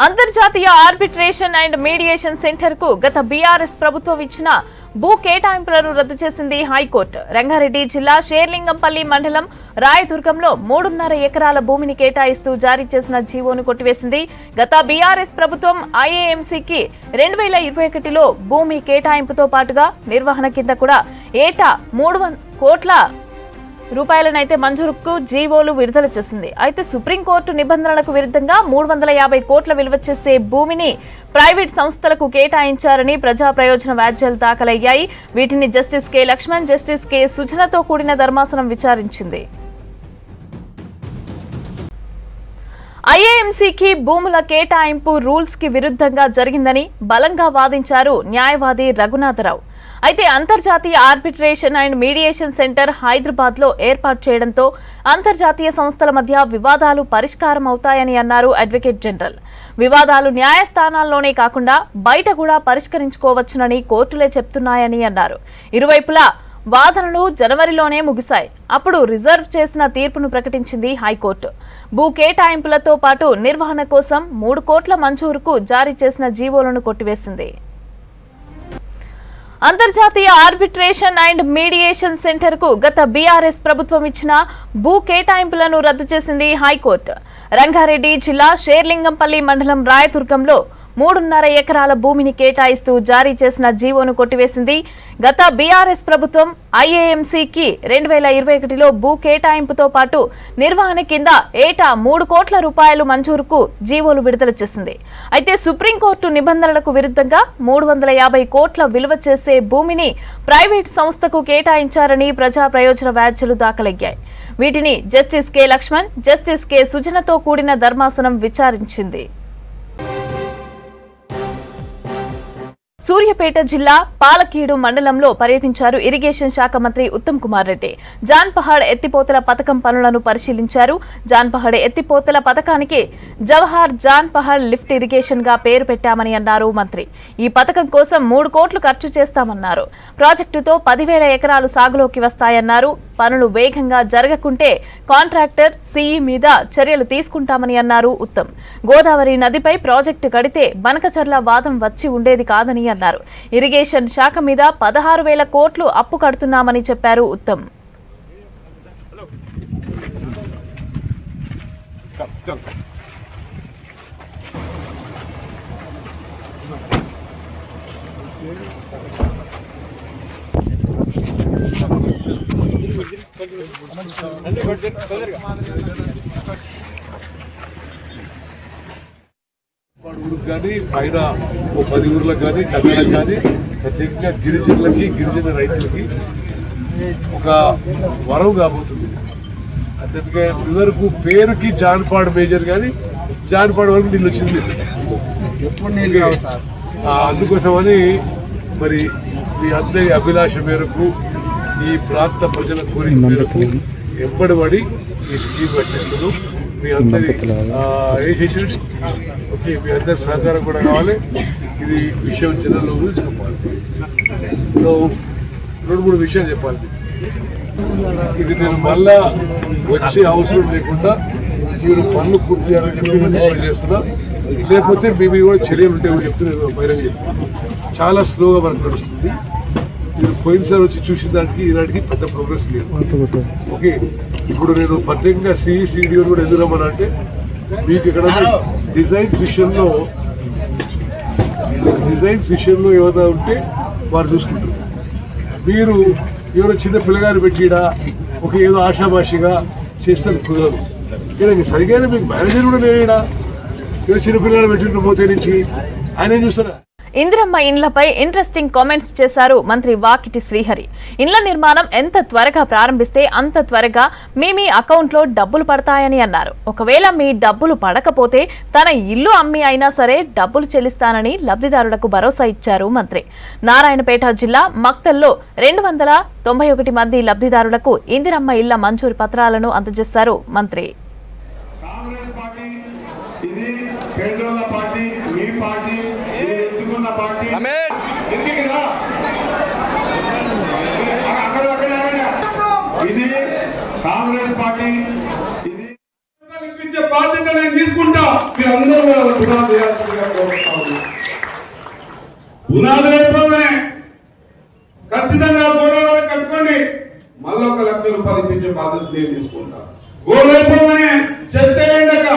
అంతర్జాతీయ arbitration and mediation centre కు గత బీఆర్ఎస్ ప్రభుత్వం ఇచ్చిన భూ కేటాయింపులను రద్దు చేసింది హైకోర్టు. రంగారెడ్డి జిల్లా షేర్లింగంపల్లి మండలం రాయదుర్గంలో 3.5 ఎకరాల భూమిని కేటాయిస్తూ జారీ చేసిన జీవోను కొట్టివేసింది. గత బీఆర్ఎస్ ప్రభుత్వం ఐఏఎంసీకి 2021లో భూమి కేటాయింపుతో పాటుగా నిర్వహణ కింద కూడా ఏటా 300 కోట్ల రూపాయలనైతే మంజూరుకు జీవోలు విడుదల చేసింది. అయితే సుప్రీంకోర్టు నిబంధనలకు విరుద్ధంగా 350 కోట్ల విలువ చేసే భూమిని ప్రైవేట్ సంస్థలకు కేటాయించారని ప్రజా ప్రయోజన వ్యాజ్యాలు దాఖలయ్యాయి. వీటిని justice K Lakshman, justice K సుజనతో కూడిన ధర్మాసనం విచారించింది. ఐఏఎంసీకి భూముల కేటాయింపు రూల్స్ కి విరుద్ధంగా జరిగిందని బలంగా వాదించారు న్యాయవాది రఘునాథరావు. అయితే అంతర్జాతీయ arbitration and mediation centre Hyderabad లో ఏర్పాటు చేయడంతో అంతర్జాతీయ సంస్థల మధ్య వివాదాలు పరిష్కారం అవుతాయని అన్నారు అడ్వకేట్ జనరల్. వివాదాలు న్యాయస్థానాల్లోనే కాకుండా బయట కూడా పరిష్కరించుకోవచ్చునని కోర్టులే చెప్తున్నాయని అన్నారు. ఇరువైపులా వాదనలు జనవరిలోనే ముగిశాయి. అప్పుడు రిజర్వ్ చేసిన తీర్పును ప్రకటించింది హైకోర్టు. భూ కేటాయింపులతో పాటు నిర్వహణ కోసం 3 కోట్ల మంజూరుకు జారీ చేసిన జీవోలను కొట్టివేసింది. అంతర్జాతీయ ఆర్బిట్రేషన్ అండ్ మీడియేషన్ సెంటర్ కు గత బీఆర్ఎస్ ప్రభుత్వం ఇచ్చిన భూ కేటాయింపులను రద్దు చేసింది హైకోర్టు. రంగారెడ్డి జిల్లా షేర్లింగంపల్లి మండలం రాయదుర్గంలో 3.5 ఎకరాల భూమిని కేటాయిస్తూ జారీ చేసిన జీవోను కొట్టివేసింది. గత బీఆర్ఎస్ ప్రభుత్వం ఐఏఎంసీకి 2021లో భూ కేటాయింపుతో పాటు నిర్వహణ కింద ఏటా 3 కోట్ల రూపాయలు మంజూరుకు జీవోలు విడుదల చేసింది. అయితే సుప్రీంకోర్టు నిబంధనలకు విరుద్ధంగా 350 కోట్ల విలువ చేసే భూమిని ప్రైవేట్ సంస్థకు కేటాయించారని ప్రజా ప్రయోజన వ్యాజ్యాలు దాఖలయ్యాయి. వీటిని justice K Lakshman, justice K సుజనతో కూడిన ధర్మాసనం విచారించింది. సూర్యాపేట జిల్లా పాలకీడు మండలంలో పర్యటించారు ఇరిగేషన్ శాఖ మంత్రి ఉత్తమ్ కుమార్ రెడ్డి. జాన్పహాడ్ ఎత్తిపోతల పథకం పనులను పరిశీలించారు. జాన్పహాడ్ ఎత్తిపోతల పథకానికి జవహర్ జాన్పహాడ్ లిఫ్ట్ ఇరిగేషన్ గా పేరు పెట్టామని అన్నారు మంత్రి. ఈ పథకం కోసం 3 కోట్లు ఖర్చు చేస్తామన్నారు. ప్రాజెక్టుతో 10,000 ఎకరాలు సాగులోకి వస్తాయన్నారు. పనులు వేగంగా జరగకుంటే కాంట్రాక్టర్ సిఈ మీద చర్యలు తీసుకుంటామని అన్నారు ఉత్తమ్. గోదావరి నదిపై ప్రాజెక్టు కడితే బనకచర్ల వాదం వచ్చి ఉండేది కాదని అన్నారు. ఇరిగేషన్ శాఖ మీద 16,000 కోట్లు అప్పు కడుతున్నామని చెప్పారు ఉత్తమ్. కానీ పైన 10 ఊర్లకు కానీ తగ్గలకు కానీ ప్రత్యేకంగా గిరిజనులకి గిరిజన రైతులకి ఒక వరం కాబోతుంది. అందుకే ఇదివరకు పేరుకి జాన్పాడ్ మేజర్ కానీ జాన్పాడ్ వరకు నీళ్ళు వచ్చింది. అందుకోసమని మరి మీ అందరి అభిలాష మేరకు ఈ ప్రాంత ప్రజల కోరిక మేరకు ఎంబడబడి ఈ స్కీమ్ కట్టిస్తున్నాం. మీ అందరి ఓకే, మీ అందరి సహకారం కూడా కావాలి. ఇది విషయం జనంలో తీసుకోవాలి. 2-3 విషయాలు చెప్పాలి. ఇది నేను మళ్ళా వచ్చే అవసరం లేకుండా మీరు పనులు పూర్తి చేయాలని చెప్పి చేస్తున్నా. లేకపోతే మేము కూడా చర్యలు ఉంటే చెప్తున్నాను, బహిరంగ చెప్తున్నాను. చాలా స్లోగా మనకు నడుస్తుంది. మీరు పోయినసారి వచ్చి చూసిన దానికి ఈనాటికి పెద్ద ప్రోగ్రెస్ లేదు. ఓకే, ఇప్పుడు నేను ప్రత్యేకంగా సిఈసిడిఓ కూడా ఎదురమ్మని అంటే మీకు ఇక్కడ డిజైన్స్ విషయంలో ఏమైనా ఉంటే వారు చూసుకుంటారు. మీరు ఎవరో చిన్న పిల్లగాని పెట్టిడా ఒక ఏదో ఆషామాషిగా చేస్తే కుదరదు. ఏదైనా సరిగ్గా మీకు మేనేజర్ కూడా లేడా? ఏదో చిన్న పిల్లగాని పెట్టిన పోతే నుంచి ఆయన ఏం చూస్తారా? ఇందిరమ్మ ఇండ్లపై ఇంట్రెస్టింగ్ కామెంట్స్ చేశారు మంత్రి వాకిటి శ్రీహరి. ఇండ్ల నిర్మాణం ఎంత త్వరగా ప్రారంభిస్తే అంత త్వరగా మీ అకౌంట్లో డబ్బులు పడతాయని అన్నారు. ఒకవేళ మీ డబ్బులు పడకపోతే తన ఇల్లు అమ్మి అయినా సరే డబ్బులు చెల్లిస్తానని లబ్ధిదారులకు భరోసా ఇచ్చారు మంత్రి. నారాయణపేట జిల్లా మక్తల్లో 291 మంది లబ్ధిదారులకు ఇందిరమ్మ ఇళ్ల మంజూరు పత్రాలను అందజేశారు మంత్రి. ఇది కాంగ్రెస్ పార్టీ, ఇది ఇప్పించే బాధ్యత నేను తీసుకుంటా. మీరందరూ పునాది వేయాల్సిందిగా కోరుతా ఉన్నాను. పునాదులు అయిపోగానే ఖచ్చితంగా గోడలు కట్టుకోండి. మళ్ళీ 1 లక్ష రూపాయలు ఇప్పించే బాధ్యత నేను తీసుకుంటా. గోడలు అయిపోగానే చెత్త వేయండక,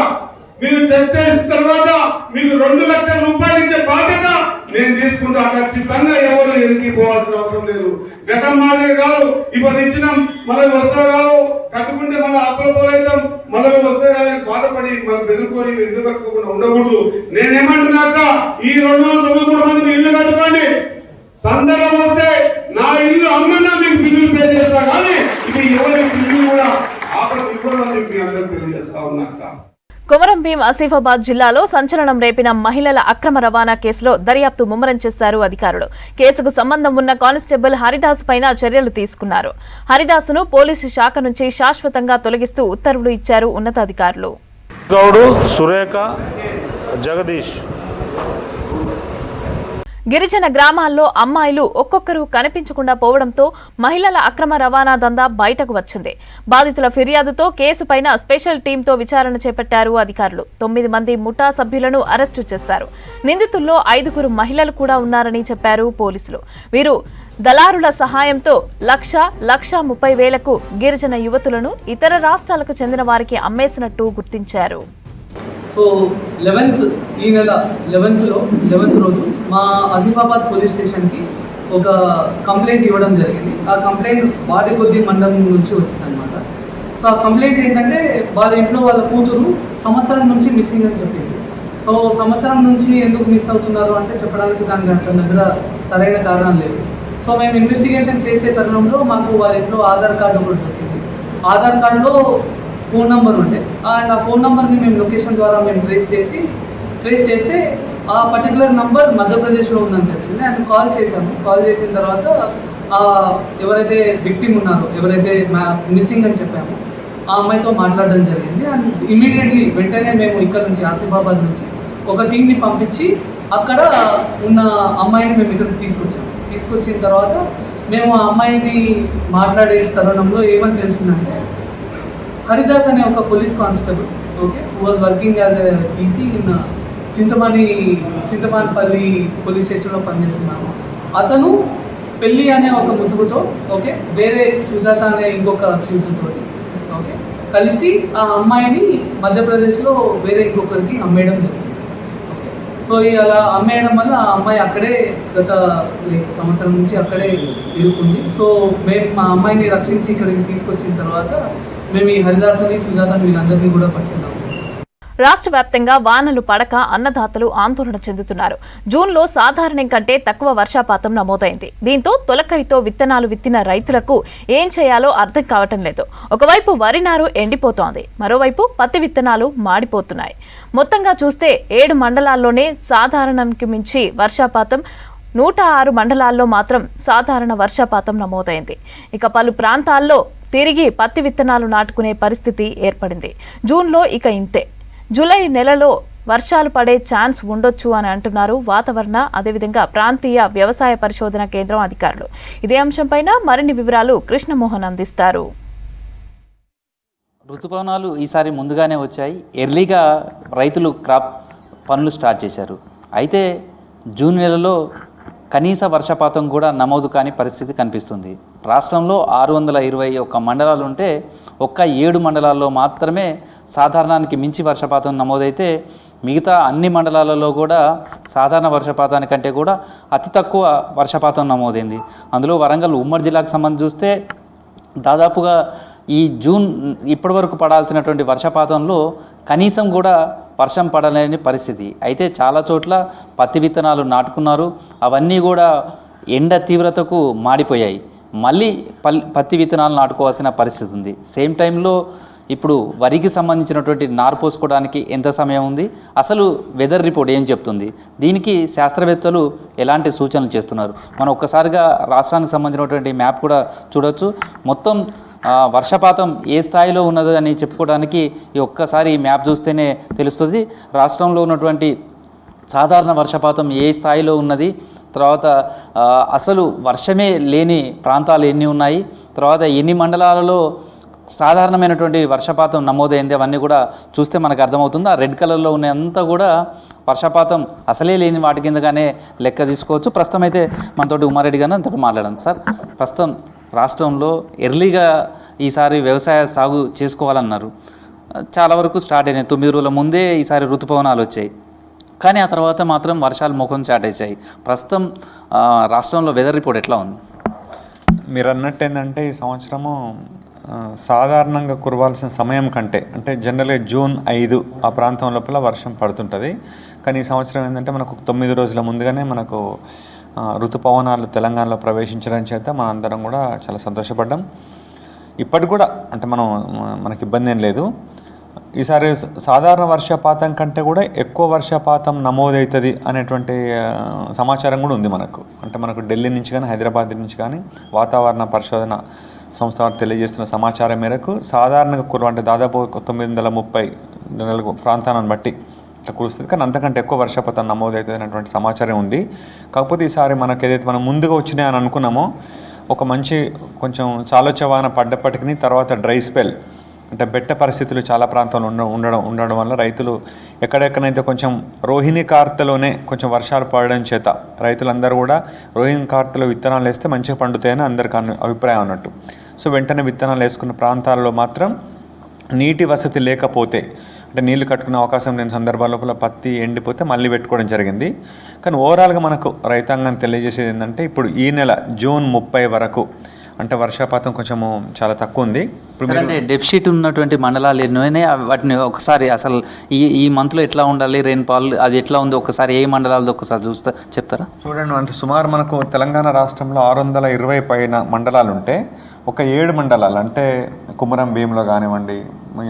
మీరు చెత్త వేసిన తర్వాత మీకు 2 లక్షల రూపాయలు ఇచ్చే బాధ్యత నేను తీసుకుంటా. ఖచ్చితంగా ఎవరు ఎనికి పోవాల్సిన అవసరం లేదు. గతం మాదిరి కాదు, ఇప్పుడు ఇచ్చినాం మళ్ళీ వస్తా కాదు, కట్టుకుంటే మళ్ళీ అప్పులపోలైతాం, మళ్ళీ వస్తే కాదని బాధపడి మనం బెదురుకొని మీరు ఇల్లు కట్టుకోకుండా ఉండకూడదు. నేనేమంటున్నాక ఈ 293 మంది ఇల్లు కట్టుకోండి. సందర్భం వస్తే నా ఇల్లు అమ్మన్నా మీకు బిల్లులు పే చేస్తా, కానీ ఇది ఎవరి బిల్లు కూడా ఆపడం ఇవ్వడం మీ అందరూ తెలియజేస్తా ఉన్నాక. కొమరం భీం ఆసిఫాబాద్ జిల్లాలో సంచలనం రేపిన మహిళల అక్రమ రవాణా కేసులో దర్యాప్తు ముమ్మరం చేశారు అధికారులు. కేసుకు సంబంధం ఉన్న కానిస్టేబుల్ హరిదాసు పైన చర్యలు తీసుకున్నారు. హరిదాసును పోలీసు శాఖ నుంచి శాశ్వతంగా తొలగిస్తూ ఉత్తర్వులు ఇచ్చారు ఉన్నతాధికారులు. గౌడు, సురేఖ, జగదీష్. గిరిజన గ్రామాల్లో అమ్మాయిలు ఒక్కొక్కరు కనిపించకుండా పోవడంతో మహిళల అక్రమ రవాణా దందా బయటకు వచ్చింది. బాధితుల ఫిర్యాదుతో కేసుపైన స్పెషల్ టీంతో విచారణ చేపట్టారు అధికారులు. 9 మంది ముఠా సభ్యులను అరెస్టు చేశారు. నిందితుల్లో 5 మహిళలు కూడా ఉన్నారని చెప్పారు పోలీసులు. వీరు దళారుల సహాయంతో 1,30,000కు గిరిజన యువతులను ఇతర రాష్ట్రాలకు చెందిన వారికి అమ్మేసినట్టు గుర్తించారు. సో 11th ఈ నెల 11th రోజు మా ఆసిఫాబాద్ పోలీస్ స్టేషన్కి ఒక కంప్లైంట్ ఇవ్వడం జరిగింది. ఆ కంప్లైంట్ వాటికొద్ది మండలం నుంచి వచ్చిందనమాట. సో ఆ కంప్లైంట్ ఏంటంటే వాళ్ళ ఇంట్లో వాళ్ళ కూతురు సంవత్సరం నుంచి మిస్సింగ్ అని చెప్పింది. సో సంవత్సరం నుంచి ఎందుకు మిస్ అవుతున్నారు అంటే చెప్పడానికి దాని దగ్గర సరైన కారణం లేదు. సో మేము ఇన్వెస్టిగేషన్ చేసే తరుణంలో మాకు వాళ్ళ ఇంట్లో ఆధార్ కార్డు ఒకటి దొరికింది. ఆధార్ కార్డులో ఫోన్ నెంబర్ ఉండే, అండ్ ఆ ఫోన్ నెంబర్ని మేము లొకేషన్ ద్వారా మేము ట్రేస్ చేస్తే ఆ పర్టికులర్ నంబర్ మధ్యప్రదేశ్లో ఉందని తెలిసింది. అండ్ కాల్ చేసిన తర్వాత ఎవరైతే విక్టిమ్ ఉన్నారో, ఎవరైతే మిస్సింగ్ అని చెప్పామో ఆ అమ్మాయితో మాట్లాడడం జరిగింది. అండ్ ఇమీడియట్లీ వెంటనే మేము ఇక్కడ నుంచి ఆసిఫాబాద్ నుంచి ఒక టీంని పంపించి అక్కడ ఉన్న అమ్మాయిని మేము ఇక్కడికి తీసుకొచ్చిన తర్వాత మేము ఆ అమ్మాయిని మాట్లాడే తరుణంలో ఏమని తెలిసిందంటే, హరిదాస్ అనే ఒక police constable, okay, who was working as a PC in Chintamanapalli police స్టేషన్లో పనిచేస్తున్నాము. అతను పెళ్ళి అనే ఒక ముసుగుతో, ఓకే, వేరే సుజాత అనే ఇంకొక ఫ్యూతోటి, ఓకే, కలిసి ఆ అమ్మాయిని మధ్యప్రదేశ్లో వేరే ఇంకొకరికి అమ్మేయడం జరిగింది. ఓకే, సో అలా అమ్మేయడం వల్ల ఆ అమ్మాయి అక్కడే గత సంవత్సరం నుంచి అక్కడే ఇరుక్కుంది. సో మేము మా అమ్మాయిని రక్షించి ఇక్కడికి తీసుకొచ్చిన తర్వాత మేము ఈ హరిదాసుని, సుజాతని వీళ్ళందరినీ కూడా పట్టుకున్నాము. రాష్ట్ర వ్యాప్తంగా వానలు పడక అన్నదాతలు ఆందోళన చెందుతున్నారు. జూన్లో సాధారణం కంటే తక్కువ వర్షపాతం నమోదైంది. దీంతో తొలకరితో విత్తనాలు విత్తిన రైతులకు ఏం చేయాలో అర్థం కావటం లేదు. ఒకవైపు వరి నారు ఎండిపోతోంది, మరోవైపు పత్తి విత్తనాలు మాడిపోతున్నాయి. మొత్తంగా చూస్తే 7 మండలాల్లోనే సాధారణానికి మించి వర్షపాతం, 106 మండలాల్లో మాత్రం సాధారణ వర్షపాతం నమోదైంది. ఇక పలు ప్రాంతాల్లో తిరిగి పత్తి విత్తనాలు నాటుకునే పరిస్థితి ఏర్పడింది. జూన్లో ఇక ఇంతే. జూలై నెలలో వర్షాలు పడే ఛాన్స్ ఉండొచ్చు అని అంటున్నారు వాతావరణ, అదేవిధంగా ప్రాంతీయ వ్యవసాయ పరిశోధన కేంద్రం అధికారులు. ఇదే అంశంపైన మరిన్ని వివరాలు కృష్ణమోహన్ అందిస్తారు. ఋతుపవనాలు ఈసారి ముందుగానే వచ్చాయి. ఎర్లీగా రైతులు క్రాప్ పనులు స్టార్ట్ చేశారు. అయితే జూన్ నెలలో కనీస వర్షపాతం కూడా నమోదు కాని పరిస్థితి కనిపిస్తుంది. రాష్ట్రంలో 621 మండలాలు ఉంటే ఒక్క 7 మండలాల్లో మాత్రమే సాధారణానికి మించి వర్షపాతం నమోదైతే మిగతా అన్ని మండలాలలో కూడా సాధారణ వర్షపాతానికంటే కూడా అతి తక్కువ వర్షపాతం నమోదైంది. అందులో వరంగల్ ఉమ్మడి జిల్లాకు సంబంధించి చూస్తే దాదాపుగా ఈ జూన్ ఇప్పటివరకు పడాల్సినటువంటి వర్షపాతంలో కనీసం కూడా వర్షం పడలేని పరిస్థితి. అయితే చాలా చోట్ల పత్తి విత్తనాలు నాటుకున్నారు, అవన్నీ కూడా ఎండ తీవ్రతకు మాడిపోయాయి. మళ్ళీ పత్తి విత్తనాలు నాటుకోవాల్సిన పరిస్థితి ఉంది. సేమ్ టైంలో ఇప్పుడు వరికి సంబంధించినటువంటి నారు పోసుకోవడానికి ఎంత సమయం ఉంది, అసలు వెదర్ రిపోర్ట్ ఏం చెప్తుంది, దీనికి శాస్త్రవేత్తలు ఎలాంటి సూచనలు చేస్తున్నారు. మనం ఒక్కసారిగా రాష్ట్రానికి సంబంధించినటువంటి మ్యాప్ కూడా చూడవచ్చు. మొత్తం వర్షపాతం ఏ స్థాయిలో ఉన్నది అని చెప్పుకోవడానికి ఈ ఒక్కసారి ఈ మ్యాప్ చూస్తేనే తెలుస్తుంది. రాష్ట్రంలో ఉన్నటువంటి సాధారణ వర్షపాతం ఏ స్థాయిలో ఉన్నది, తర్వాత అసలు వర్షమే లేని ప్రాంతాలు ఎన్ని ఉన్నాయి, తర్వాత ఎన్ని మండలాలలో సాధారణమైనటువంటి వర్షపాతం నమోదైంది. అవన్నీ కూడా చూస్తే మనకు అర్థమవుతుంది. ఆ రెడ్ కలర్లో ఉన్నంతా కూడా వర్షపాతం అసలే లేని వాటి కిందగానే లెక్క తీసుకోవచ్చు. ప్రస్తుతం అయితే మనతోటి ఉమారెడ్డి గారిని అంతటి మాట్లాడాను. సార్, ప్రస్తుతం రాష్ట్రంలో ఎర్లీగా ఈసారి వ్యవసాయ సాగు చేసుకోవాలన్నారు. చాలా వరకు స్టార్ట్ అయినాయి. 9 రోజుల ముందే ఈసారి ఋతుపవనాలు వచ్చాయి. కానీ ఆ తర్వాత మాత్రం వర్షాలు ముఖం చాటేసాయి. ప్రస్తుతం రాష్ట్రంలో వెదర్ రిపోర్ట్ ఎట్లా ఉంది? మీరు అన్నట్టు ఏంటంటే ఈ సంవత్సరము సాధారణంగా కురవాల్సిన సమయం కంటే, అంటే జనరల్గా జూన్ 5 ఆ ప్రాంతం లోపల వర్షం పడుతుంటుంది. కానీ ఈ సంవత్సరం ఏంటంటే మనకు 9 రోజుల ముందుగానే మనకు ఋతుపవనాలు తెలంగాణలో ప్రవేశించడం చేత మనందరం కూడా చాలా సంతోషపడ్డాం. ఇప్పటికి కూడా అంటే మనకి ఇబ్బంది ఏం లేదు. ఈసారి సాధారణ వర్షపాతం కంటే కూడా ఎక్కువ వర్షపాతం నమోదవుతుంది అనేటువంటి సమాచారం కూడా ఉంది మనకు. అంటే మనకు ఢిల్లీ నుంచి కానీ హైదరాబాద్ నుంచి కానీ వాతావరణ పరిశోధన సంస్థ వారు తెలియజేస్తున్న సమాచారం మేరకు సాధారణంగా అంటే దాదాపు 930 ప్రాంతాలను బట్టి ఇట్లా కురుస్తుంది. కానీ అంతకంటే ఎక్కువ వర్షపాతం నమోదవుతుంది అనేటువంటి సమాచారం ఉంది. కాకపోతే ఈసారి మనకు ఏదైతే మనం ముందుగా వచ్చినాయని అనుకున్నామో ఒక మంచి కొంచెం చాలోచవాన పడ్డప్పటికీ తర్వాత డ్రై స్పెల్ అంటే బెట్ట పరిస్థితులు చాలా ప్రాంతాల్లో ఉండడం వల్ల రైతులు ఎక్కడెక్కడైతే కొంచెం రోహిణి కార్తెలోనే కొంచెం వర్షాలు పడడం చేత రైతులందరూ కూడా రోహిణి కార్తెలో విత్తనాలు వేస్తే మంచిగా పండుతాయని అందరికీ అభిప్రాయం అన్నట్టు. సో వెంటనే విత్తనాలు వేసుకున్న ప్రాంతాల్లో మాత్రం నీటి వసతి లేకపోతే అంటే నీళ్లు కట్టుకునే అవకాశం లేని సందర్భాల లోపల పత్తి ఎండిపోతే మళ్ళీ పెట్టుకోవడం జరిగింది. కానీ ఓవరాల్గా మనకు రైతాంగం తెలియజేసేది ఏంటంటే ఇప్పుడు ఈ నెల జూన్ 30 వరకు అంటే వర్షపాతం కొంచెము చాలా తక్కువ ఉంది. ఇప్పుడు అంటే డెఫిసిట్ ఉన్నటువంటి మండలాలు ఎన్నోనే వాటిని ఒకసారి అసలు ఈ మంత్లో ఎట్లా ఉండాలి, రెయిన్ఫాల్ అది ఎట్లా ఉంది ఒకసారి ఏ మండలాలతో ఒకసారి చెప్తారా? చూడండి, అంటే సుమారు మనకు తెలంగాణ రాష్ట్రంలో 620 పైన మండలాలు ఉంటే ఒక 7 మండలాలు అంటే కుమరం భీంలో కానివ్వండి,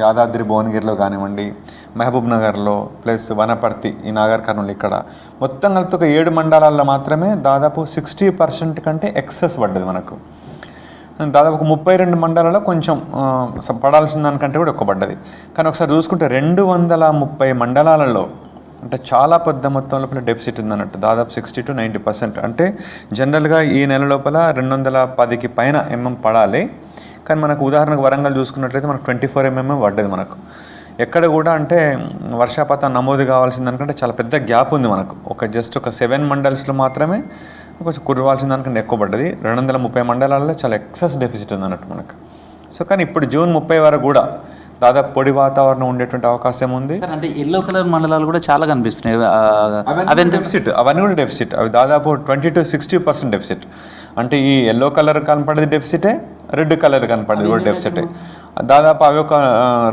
యాదాద్రి భువనగిరిలో కానివ్వండి, మహబూబ్ నగర్లో ప్లస్ వనపర్తి ఈ నాగర్ కర్నూలు ఇక్కడ మొత్తం కలిపి ఒక 7 మండలాల్లో మాత్రమే దాదాపు 60% కంటే ఎక్సెస్ పడ్డది మనకు. దాదాపు 32 మండలాల్లో కొంచెం పడాల్సిన దానికంటే కూడా ఎక్కువ పడ్డది. కానీ ఒకసారి చూసుకుంటే 230 మండలాలలో అంటే చాలా పెద్ద మొత్తం లోపల డెఫిసిట్ ఉందన్నట్టు. దాదాపు 60 to 90%. అంటే జనరల్గా ఈ నెల లోపల 210కి పైన పడాలి. కానీ మనకు ఉదాహరణకు వరంగల్ చూసుకున్నట్లయితే మనకు 24 mm పడ్డది మనకు. ఎక్కడ కూడా అంటే వర్షపాతం నమోదు కావాల్సిన దానికంటే చాలా పెద్ద గ్యాప్ ఉంది మనకు. జస్ట్ ఒక 7 మండల్స్లో మాత్రమే కొంచెం కురవాల్సిన దానికంటే ఎక్కువ పడ్డది. 230 మండలాల్లో చాలా ఎక్సెస్ డెఫిసిట్ ఉంది అన్నట్టు మనకు. సో కానీ ఇప్పుడు జూన్ 30 వరకు కూడా దాదాపు పొడి వాతావరణం ఉండేటువంటి అవకాశం ఉంది. అంటే ఎల్లో కలర్ మండలాలు కూడా చాలా కనిపిస్తున్నాయి. అవన్నీ కూడా డెఫిసిట్. అవి దాదాపు 20 to 60% డెఫిసిట్. అంటే ఈ ఎల్లో కలర్ కనపడేది డెఫిసిటే, రెడ్ కలర్ కనపడేది కూడా డెఫిసిటే. దాదాపు అవి ఒక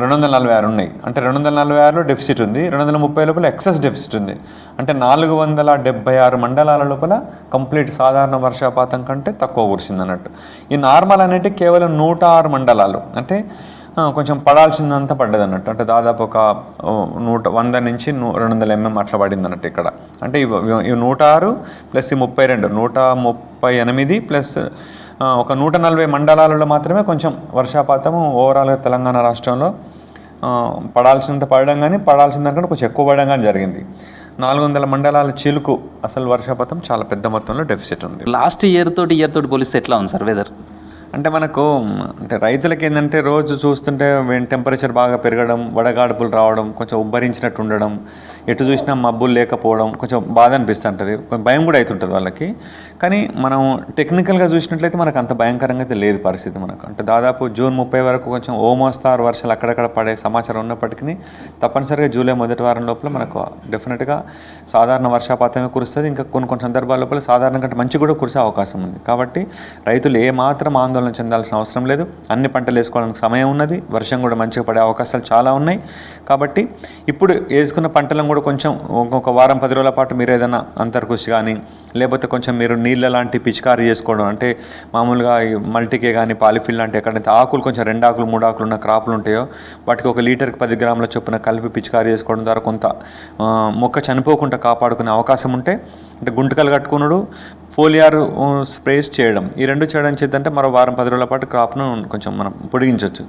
246 ఉన్నాయి. అంటే 246లో డెఫిసిట్ ఉంది, 230 లోపల ఎక్సెస్ డెఫిసిట్ ఉంది. అంటే 476 మండలాల లోపల కంప్లీట్ సాధారణ వర్షపాతం కంటే తక్కువ కురిసింది అన్నట్టు. ఈ నార్మల్ అనేది కేవలం 106 మండలాలు అంటే కొంచెం పడాల్సిందంతా పడ్డది అన్నట్టు. అంటే దాదాపు ఒక 100 నుంచి 200 mm అట్లా పడింది అన్నట్టు ఇక్కడ. అంటే ఇవి 106 ప్లస్ 32 138 ప్లస్ ఒక 140 మండలాలలో మాత్రమే కొంచెం వర్షపాతము ఓవరాల్గా తెలంగాణ రాష్ట్రంలో పడాల్సినంత పడడం కానీ పడాల్సిన దానికంటే కొంచెం ఎక్కువ పడడం కానీ జరిగింది. 400 మండలాల చిలుకు అసలు వర్షపాతం చాలా పెద్ద మొత్తంలో డెఫిసిట్ ఉంది. లాస్ట్ ఇయర్ తోటి పోలిస్తే ఎట్లా ఉంది సార్ వెదర్? అంటే మనకు అంటే రైతులకి ఏంటంటే రోజు చూస్తుంటే టెంపరేచర్ బాగా పెరగడం, వడగాడుపులు రావడం, కొంచెం ఉబ్బరించినట్టు ఉండడం, ఎటు చూసినా మబ్బులు లేకపోవడం కొంచెం బాధ అనిపిస్తుంటుంది. కొంచెం భయం కూడా అవుతుంటుంది వాళ్ళకి. కానీ మనం టెక్నికల్గా చూసినట్లయితే మనకు అంత భయంకరంగా అయితే లేదు పరిస్థితి మనకు. అంటే దాదాపు జూన్ 30 వరకు కొంచెం మోస్తారు వర్షాలు అక్కడక్కడ పడే సమాచారం ఉన్నప్పటికీ తప్పనిసరిగా జూలై మొదటి వారం లోపల మనకు డెఫినెట్గా సాధారణ వర్షపాతమే కురుస్తుంది. ఇంకా కొన్ని సందర్భాల లోపల సాధారణ కంటే మంచి కూడా కురిసే అవకాశం ఉంది. కాబట్టి రైతులు ఏమాత్రం ఆందోళన చెందాల్సిన అవసరం లేదు. అన్ని పంటలు వేసుకోవడానికి సమయం ఉన్నది. వర్షం కూడా మంచిగా పడే అవకాశాలు చాలా ఉన్నాయి. కాబట్టి ఇప్పుడు వేసుకున్న పంటలను కూడా కొంచెం ఒక వారం 10 రోజుల పాటు మీరు ఏదైనా అంతర్కృషి కానీ లేకపోతే కొంచెం మీరు నీళ్ళ లాంటి పిచికారీ చేసుకోవడం, అంటే మామూలుగా మల్టీకే కానీ పాలిఫిల్ లాంటి ఎక్కడైతే ఆకులు కొంచెం 2 ఆకులు 3 ఆకులు ఉన్న క్రాపులు ఉంటాయో వాటికి 1 లీటర్కి 10 గ్రాముల చొప్పున కలిపి పిచికారీ చేసుకోవడం ద్వారా కొంత మొక్క చనిపోకుండా కాపాడుకునే అవకాశం ఉంటే, అంటే గుంటకలు కట్టుకున్నాడు ఫోలియార్ స్ప్రేస్ చేయడం, ఈ రెండు చేయడం చేద్దంటే మరో వారం 10 రోజుల పాటు క్రాప్ను కొంచెం మనం పొడిగించవచ్చు.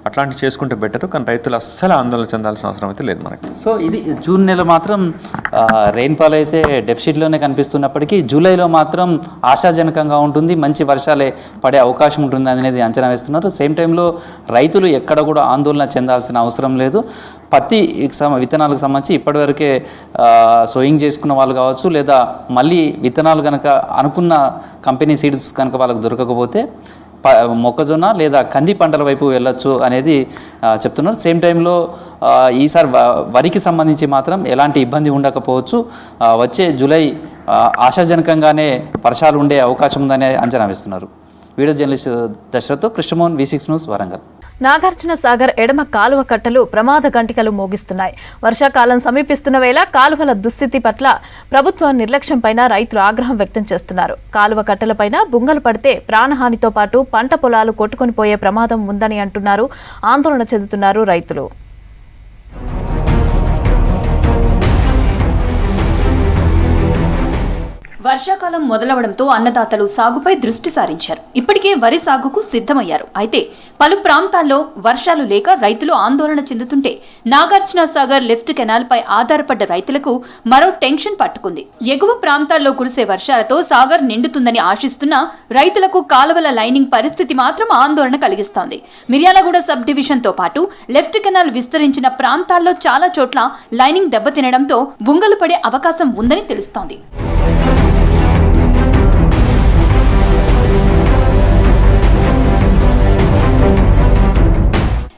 అట్లాంటివి చేసుకుంటే బెటర్. కానీ రైతులు అస్సలు ఆందోళన చెందాల్సిన అవసరం అయితే లేదు మనకి. సో ఇది జూన్ నెల మాత్రం రెయిన్ఫాల్ అయితే డెఫిసిట్లోనే కనిపిస్తున్నప్పటికీ జూలైలో మాత్రం ఆశాజనకంగా ఉంటుంది, మంచి వర్షాలే పడే అవకాశం ఉంటుంది అనేది అంచనా వేస్తున్నారు. సేమ్ టైంలో రైతులు ఎక్కడ కూడా ఆందోళన చెందాల్సిన అవసరం లేదు. పత్తి విత్తనాలకు సంబంధించి ఇప్పటివరకే సోయింగ్ చేసుకున్న వాళ్ళు కావచ్చు, లేదా మళ్ళీ విత్తనాలు కనుక అనుకున్న కంపెనీ సీడ్స్ కనుక వాళ్ళకి దొరకకపోతే మొక్కజొన్న లేదా కంది పంటల వైపు వెళ్ళొచ్చు అనేది చెప్తున్నారు. సేమ్ టైంలో ఈసారి వరికి సంబంధించి మాత్రం ఎలాంటి ఇబ్బంది ఉండకపోవచ్చు. వచ్చే జూలై ఆశాజనకంగానే వర్షాలు ఉండే అవకాశం ఉందనే అంచనా వేస్తున్నారు. వీడియో జర్నలిస్ట్ దశరథ్తో కృష్ణమోహన్, V6 న్యూస్, వరంగల్. నాగార్జున సాగర్ ఎడమ కాలువ కట్టలు ప్రమాద గంటికలు మోగిస్తున్నాయి. వర్షాకాలం సమీపిస్తున్న వేళ కాలువల దుస్థితి పట్ల ప్రభుత్వం నిర్లక్ష్యంపైన రైతులు ఆగ్రహం వ్యక్తం చేస్తున్నారు. కాలువ కట్టలపైన బుంగలు పడితే ప్రాణహానితో పాటు పంట పొలాలు కొట్టుకొని పోయే ప్రమాదం ఉందని అంటున్నారు. ఆందోళన చెందుతున్నారు రైతులు. వర్షాకాలం మొదలవడంతో అన్నదాతలు సాగుపై దృష్టి సారించారు. ఇప్పటికే వరి సాగుకు సిద్ధమయ్యారు. అయితే పలు ప్రాంతాల్లో వర్షాలు లేక రైతులు ఆందోళన చెందుతుంటే నాగార్జున సాగర్ లిఫ్ట్ కెనాల్ పై ఆధారపడ్డ రైతులకు మరో టెన్షన్ పట్టుకుంది. ఎగువ ప్రాంతాల్లో కురిసే వర్షాలతో సాగర్ నిండుతుందని ఆశిస్తున్న రైతులకు కాలువల లైనింగ్ పరిస్థితి మాత్రం ఆందోళన కలిగిస్తోంది. మిర్యాలగూడ సబ్ డివిజన్ తో పాటు లెఫ్ట్ కెనాల్ విస్తరించిన ప్రాంతాల్లో చాలా చోట్ల లైనింగ్ దెబ్బతినడంతో బుంగలు పడే అవకాశం ఉందని తెలుస్తోంది.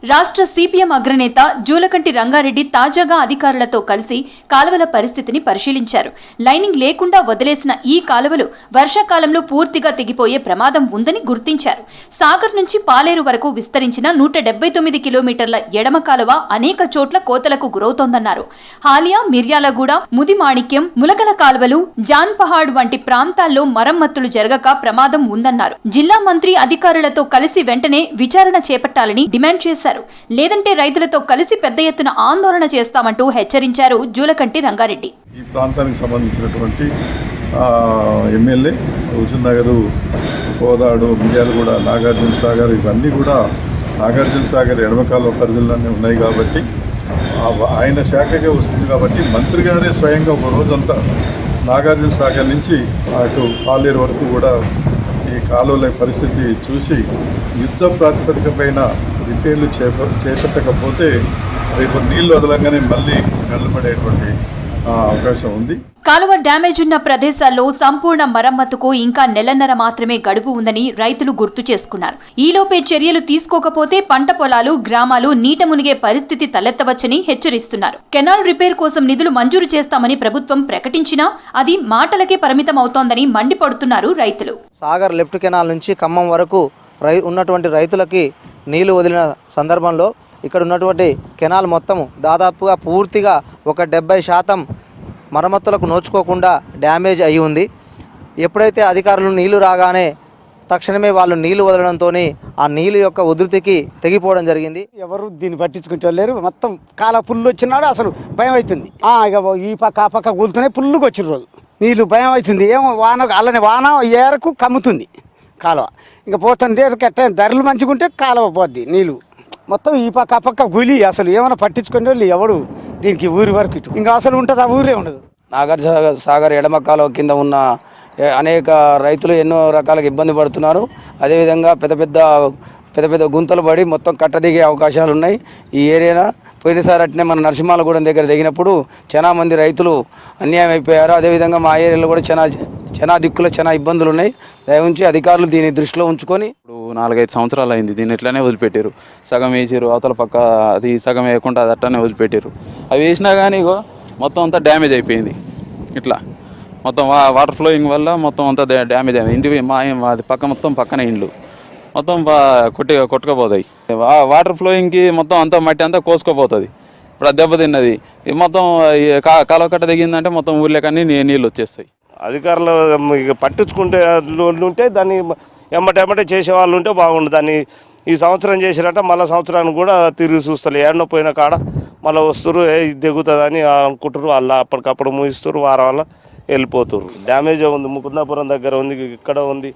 రాష్ట్ర సిపిఎం అగ్రనేత జూలకంటి రంగారెడ్డి తాజాగా అధికారులతో కలిసి కాలువల పరిస్థితిని పరిశీలించారు. లైనింగ్ లేకుండా వదిలేసిన ఈ కాలువలు వర్షాకాలంలో పూర్తిగా తెగిపోయే ప్రమాదం ఉందని గుర్తించారు. సాగర్ నుంచి పాలేరు వరకు విస్తరించిన 179 కిలోమీటర్ల ఎడమ కాలువ అనేక చోట్ల కోతలకు గురవుతోందన్నారు. హాలియా, మిర్యాలగూడ, ముదిమాణిక్యం, ములకల కాలువలు, జాన్పహాడ్ వంటి ప్రాంతాల్లో మరమ్మతులు జరగక ప్రమాదం ఉందన్నారు. జిల్లా మంత్రి అధికారులతో కలిసి వెంటనే విచారణ చేపట్టాలని డిమాండ్ చేశారు. లేదంటే రైతులతో కలిసి పెద్ద ఎత్తున ఆందోళన చేస్తామంటూ హెచ్చరించారు జూలకంటి రంగారెడ్డి. ఈ ప్రాంతానికి సంబంధించినటువంటి ఎమ్మెల్యే హుజూర్నగర్, కోదాడు, మిర్యాలగూడ, నాగార్జున సాగర్ ఇవన్నీ కూడా నాగార్జున సాగర్ ఎడమకాల పరిధిలోనే ఉన్నాయి కాబట్టి ఆయన శాఖగా వస్తుంది కాబట్టి మంత్రి గారే స్వయంగా ఒక రోజంతా నాగార్జున సాగర్ నుంచి అటు పాలేరు వరకు కూడా ఈ కాలువల పరిస్థితి చూసి యుద్ధ ప్రాతిపదిక పైన రిపేర్లు చేపట్టకపోతే రేపు నీళ్లు వదలంగానే మళ్ళీ నిలబడేటువంటి అవకాశం ఉంది. కాలువ డ్యామేజ్ ఉన్న ప్రదేశాల్లో సంపూర్ణ మరమ్మతుకు ఇంకా నెలన్నర మాత్రమే గడువు ఉందని రైతులు గుర్తు చేసుకున్నారు. ఈలోపే చర్యలు తీసుకోకపోతే పంట పొలాలు, గ్రామాలు నీట మునిగే పరిస్థితి తలెత్తవచ్చని హెచ్చరిస్తున్నారు. కెనాల్ రిపేర్ కోసం నిధులు మంజూరు చేస్తామని ప్రభుత్వం ప్రకటించినా అది మాటలకే పరిమితం అవుతోందని మండిపడుతున్నారు రైతులు. సాగర్ లెఫ్ట్ కెనాల్ నుంచి ఖమ్మం వరకు ఉన్నటువంటి రైతులకి నీళ్లు వదిలిన సందర్భంలో ఇక్కడ ఉన్నటువంటి కెనాల్ మొత్తము దాదాపుగా పూర్తిగా ఒక 70% మరమ్మతులకు నోచుకోకుండా డ్యామేజ్ అయి ఉంది. ఎప్పుడైతే అధికారులు నీళ్లు రాగానే తక్షణమే వాళ్ళు నీళ్లు వదలడంతో ఆ నీళ్ళు యొక్క ఉధృతికి తెగిపోవడం జరిగింది. ఎవరు దీన్ని పట్టించుకుంటే లేరు. మొత్తం కాల పుల్లు వచ్చినాడు, అసలు భయం అవుతుంది. ఇక ఈ పక్క ఆ పక్క కూలుతూనే పుల్లుకు వచ్చిన రోజు నీళ్ళు భయం అవుతుంది. ఏమో వాన అలానే వాన ఏరకు కమ్ముతుంది కాలువ. ఇంకా పోతుంటే ఎట్ట ధరలు మంచిగుంటే కాలువ పోద్ది నీళ్ళు మొత్తం ఈ పక్క ఆ పక్క గులి. అసలు ఏమైనా పట్టించుకునే వాళ్ళు ఎవడు దీనికి ఊరి వరకు ఇటు ఇంకా అసలు ఉంటుంది, ఆ ఊరే ఉండదు. నాగార్జున సాగర్ ఎడమ కాలువ కింద ఉన్న అనేక రైతులు ఎన్నో రకాలుగా ఇబ్బంది పడుతున్నారు. అదేవిధంగా పెద్ద పెద్ద గుంతలు పడి మొత్తం కట్టదిగే అవకాశాలు ఉన్నాయి ఈ ఏరియాలో. పోయినసారి అట్నే మన నరసింహాలగూడెం దగ్గర దిగినప్పుడు చాలా మంది రైతులు అన్యాయం అయిపోయారు. అదేవిధంగా మా ఏరియాలో కూడా చాలా దిక్కులో చాలా ఇబ్బందులు ఉన్నాయి. దయవుంచి అధికారులు దీన్ని దృష్టిలో ఉంచుకొని, ఇప్పుడు 4-5 సంవత్సరాలు అయింది దీన్ని ఎట్లానే వదిలిపెట్టారు. సగం వేసారు, అవతల పక్క అది సగం వేయకుండా అది అట్లనే వదిలిపెట్టారు. అవి వేసినా కానీ మొత్తం అంతా డ్యామేజ్ అయిపోయింది. ఇట్లా మొత్తం వాటర్ ఫ్లోయింగ్ వల్ల మొత్తం అంతా డ్యామేజ్ అయింది. ఇంటి అది పక్క మొత్తం పక్కనే ఇండ్లు మొత్తం కొట్టుకుపోతాయి. వాటర్ ఫ్లోయింగ్కి మొత్తం అంతా మట్టి అంతా కోసుకుపోతుంది. ఇప్పుడు అది దెబ్బతిన్నది మొత్తం కాలువ కట్ట దిగిందంటే మొత్తం ఊర్లేకన్నీ నీళ్ళు వచ్చేస్తాయి. అధికారులు పట్టించుకుంటే ఉంటే దాన్ని ఎమ్మటెమ్మటే చేసేవాళ్ళు ఉంటే బాగుండు. దాన్ని ఈ సంవత్సరం చేసినట్ట మళ్ళీ సంవత్సరానికి కూడా తిరిగి చూస్తారు. ఏడనో పోయిన కాడ మళ్ళీ వస్తారు, ఇది దిగుతుందని అనుకుంటారు. వాళ్ళ అప్పటికప్పుడు ముగిస్తారు. వారం వల్ల వెళ్ళిపోతున్నారు. డ్యామేజ్ ఉంది, ముకుందాపురం దగ్గర ఉంది, ఇక్కడ ఉంది,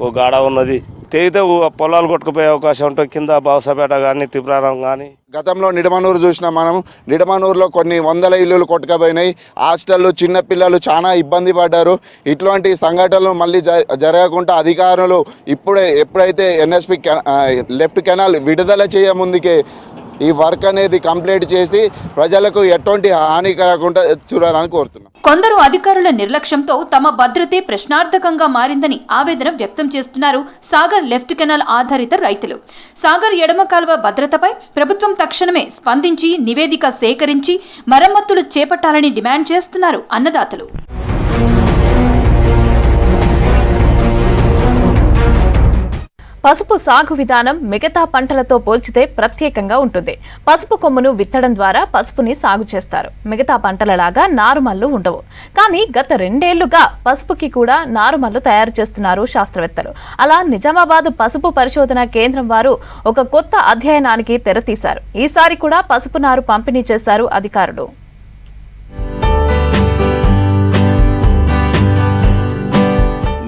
ఓ గాడ ఉన్నది. తెగితే పొలాలు కొట్టుకుపోయే అవకాశం ఉంటుంది. కింద బావసాపేట కానీ తిప్రారం కానీ. గతంలో నిడమనూరు చూసినాం మనం. నిడమనూరులో కొన్ని వందల ఇల్లులు కొట్టుకుపోయినాయి. హాస్టళ్ళు, చిన్నపిల్లలు చాలా ఇబ్బంది పడ్డారు. ఇట్లాంటి సంఘటనలు మళ్ళీ జరగకుండా అధికారులు ఎప్పుడైతే ఎన్ఎస్పి లెఫ్ట్ కెనాల్ విడుదల చేయముందుకే ఈ వర్క్ అనేది కంప్లీట్ చేసి ప్రజలకు ఎటువంటి హాని కలగకుండా చూడాలని కోరుతున్నాం. కొందరు అధికారుల నిర్లక్ష్యంతో తమ భద్రతే ప్రశ్నార్థకంగా మారిందని ఆవేదన వ్యక్తం చేస్తున్నారు సాగర్ లెఫ్ట్ కెనాల్ ఆధారిత రైతులు. సాగర్ ఎడమ కాలువ భద్రతపై ప్రభుత్వం తక్షణమే స్పందించి నివేదిక సేకరించి మరమ్మతులు చేపట్టాలని డిమాండ్ చేస్తున్నారు అన్నదాతలు. పసుపు సాగు విధానం మిగతా పంటలతో పోల్చితే ప్రత్యేకంగా ఉంటుంది. పసుపు కొమ్మును విత్తడం ద్వారా పసుపుని సాగు చేస్తారు. మిగతా పంటలలాగా నారుమల్లు ఉండవు. కానీ గత 2 ఏళ్లుగా పసుపుకి కూడా నారుమల్లు తయారు చేస్తున్నారు శాస్త్రవేత్తలు. అలా నిజామాబాద్ పసుపు పరిశోధన కేంద్రం వారు ఒక కొత్త అధ్యయనానికి తెరతీశారు. ఈసారి కూడా పసుపు నారు పంపిణీ చేశారు అధికారులు.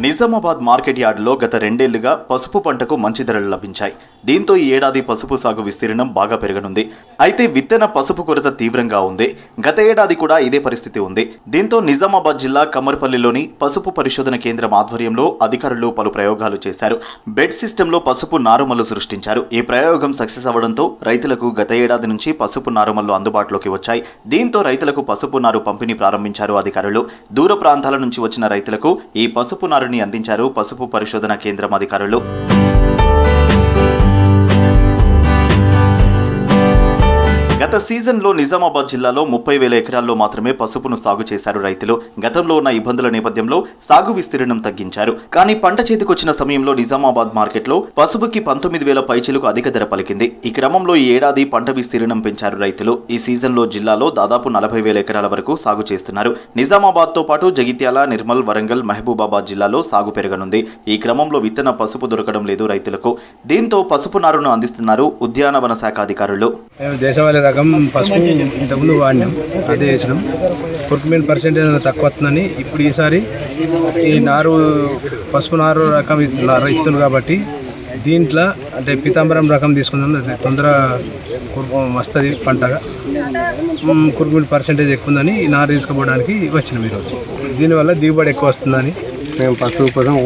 నిజామాబాద్ మార్కెట్ యార్డులో గత 2 ఏళ్లుగా పసుపు పంటకు మంచి ధరలు లభించాయి. దీంతో ఈ ఏడాది పసుపు సాగు విస్తీర్ణం బాగా పెరగనుంది. అయితే విత్తన పసుపు కొరత తీవ్రంగా ఉంది. గత ఏడాది కూడా ఇదే పరిస్థితి ఉంది. దీంతో నిజామాబాద్ జిల్లా కమ్మర్పల్లిలోని పసుపు పరిశోధన కేంద్రం ఆధ్వర్యంలో అధికారులు పలు ప్రయోగాలు చేశారు. బెడ్ సిస్టంలో పసుపు నారుమల్లు సృష్టించారు. ఈ ప్రయోగం సక్సెస్ అవ్వడంతో రైతులకు గత ఏడాది నుంచి పసుపు నారుమల్లు అందుబాటులోకి వచ్చాయి. దీంతో రైతులకు పసుపు నారు పంపిణీ ప్రారంభించారు అధికారులు. దూర ప్రాంతాల నుంచి వచ్చిన రైతులకు ఈ పసుపు నారుని అందించారు పసుపు పరిశోధన కేంద్రం అధికారులు. గత సీజన్లో నిజామాబాద్ జిల్లాలో 30,000 ఎకరాల్లో మాత్రమే పసుపును సాగు చేశారు రైతులు. గతంలో ఉన్న ఇబ్బందుల నేపథ్యంలో సాగు విస్తీర్ణం తగ్గించారు. కానీ పంట చేతికొచ్చిన సమయంలో నిజామాబాద్ మార్కెట్లో పసుపుకి 19,000 పైచిలకు అధిక ధర పలికింది. ఈ క్రమంలో ఈ ఏడాది పంట విస్తీర్ణం పెంచారు రైతులు. ఈ సీజన్లో జిల్లాలో దాదాపు 40,000 ఎకరాల వరకు సాగు చేస్తున్నారు. నిజామాబాద్తో పాటు జగిత్యాల, నిర్మల్, వరంగల్, మహబూబాబాద్ జిల్లాలో సాగు పెరగనుంది. ఈ క్రమంలో విత్తన పసుపు దొరకడం లేదు రైతులకు. దీంతో పసుపు నారును అందిస్తున్నారు ఉద్యానవన శాఖ అధికారులు. రకం పసుపు ఇంతకుముందు వాడినాం, అదే వేసినాం. కుర్కుమిన్ పర్సెంటేజ్ తక్కువ వస్తుందని ఇప్పుడు ఈసారి ఈ నారు పసుపు నారు రకం ఇస్తుంది కాబట్టి దీంట్లో అంటే పీతాంబరం రకం తీసుకున్నాం. తొందరగా వస్తుంది పంటగా. కుర్కుమిన్ పర్సెంటేజ్ ఎక్కువ ఉందని ఈ నారు తీసుకోవడానికి వచ్చినాం ఈరోజు. దీనివల్ల దిగుబడి ఎక్కువ వస్తుందని మేము పసుపు కోసం